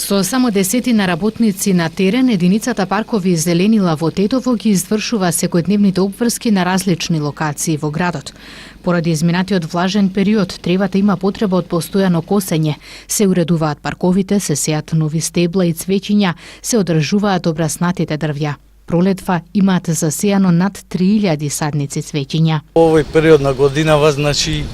Со само десетина работници на терен, единицата паркови Зеленила во Тетово ги извршува секојдневните обврски на различни локации во градот. Поради изминатиот влажен период, тревата има потреба од постојано косење. Се уредуваат парковите, се сеат нови стебла и цвеќиња, се одржуваат обраснатите дрвја. Пролетва имаат засејано над 3000 садници цвеќиња. Овој период на годинава, значи,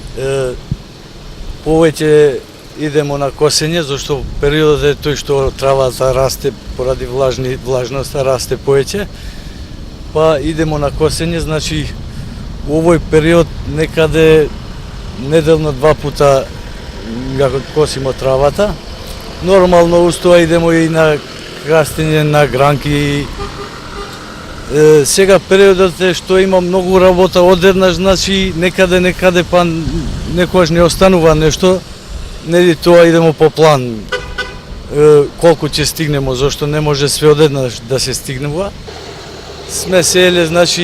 повеќе идемо на косење, зашто периодот е тој што травата расте поради влажноста расте повеќе. Па идемо на косење, значи овој период некаде неделно 2 пута ја косимо травата. Нормално устоа идемо и на крастење на гранки. Сега периодот е што има многу работа одеднаш, значи некаде па некогаш не останува нешто. Нели тоа идемо по план, колку ќе стигнемо, зашто не може све одеднаш да се стигнува. Сме сееле, значи,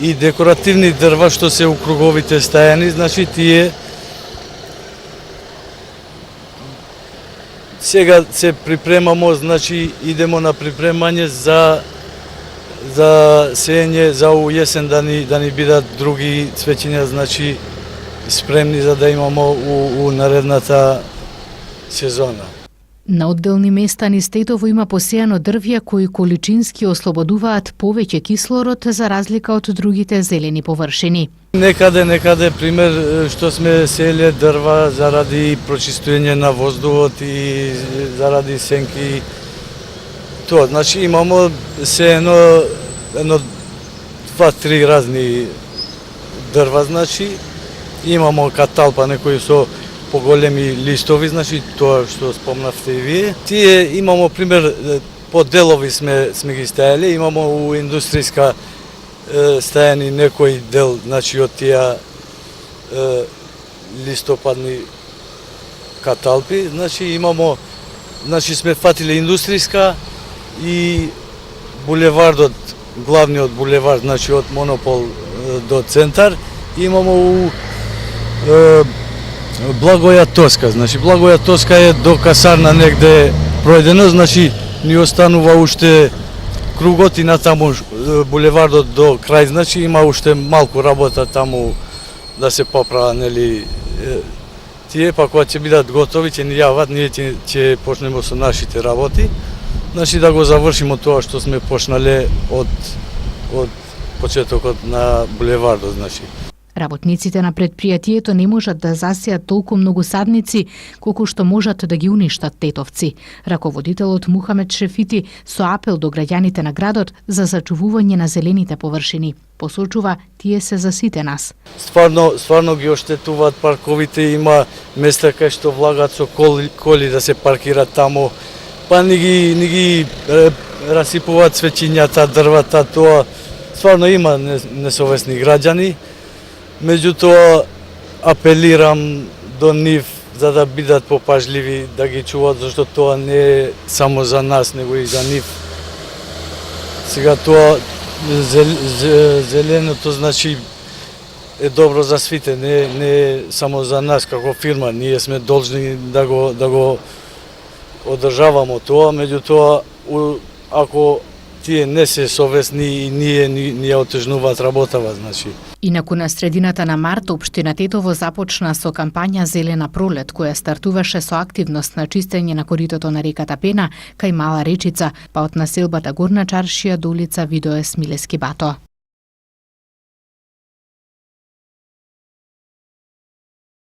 и декоративни дрва што се у круговите стајани, значи тие сега се припремамо, значи идемо на припремање за сеење за у јесен да ни бидат други цвеќиња, значи спремни за да имамо у наредната сезона. На одделни места низ Тетово има посејано дрвја кои количински ослободуваат повеќе кислород за разлика од другите зелени површини. Некаде пример што сме сееле дрва заради прочистување на воздухот и заради сенки. Тоа, значи имамо сеено едно 2-3 разни дрва, значи имамо каталпа некои со поголеми листови, значи тоа што спомнавте и вие. Тие имамо пример по делови сме ги стајале, имамо у индустријска стајани некој дел, значи од тие листопадни каталпи, значи имамо, значи сме фатиле индустријска и булевардот, главниот булевард, значи од Монопол до центар, имамо у Благоја Тоска, значи Благоја Тоска е до касарна негде пројдено, значи ни останува уште кругот и натаму булевардот до крај, значи има уште малку работа таму да се поправа, нели, тие, па кога ќе бидат готови, ќе ни јават, ние ќе почнеме со нашите работи, значи да го завршимо тоа што сме почнале од почетокот на булевардот, значи. Работниците на предпријатието не можат да засеат толку многу садници колку што можат да ги уништат тетовци. Раководителот Мухамед Шефити со апел до граѓаните на градот за зачувување на зелените површини. Посочува, тие се за сите нас. Стварно ги оштетуваат парковите, има места кај што влагат со коли да се паркираат таму, па ни ги расипуваат цвеќињата, дрвата, тоа. Стварно има несовесни граѓани. Меѓутоа, апелирам до нив за да бидат попажливи, да ги чуваат, зашто тоа не е само за нас, него и за нив. Сега тоа зеленото, значи, е добро за свите, не е само за нас како фирма. Ние сме должни да го одржаваме тоа, меѓутоа, ако тие не се совесни и ни ја отежнуваат работава, значи. Инаку на средината на март, општина Тетово започна со кампања Зелена пролет, која стартуваше со активност на чистење на коритото на реката Пена кај Мала Речица, па од населбата Горна Чаршија до улица Видое Смилески Бато.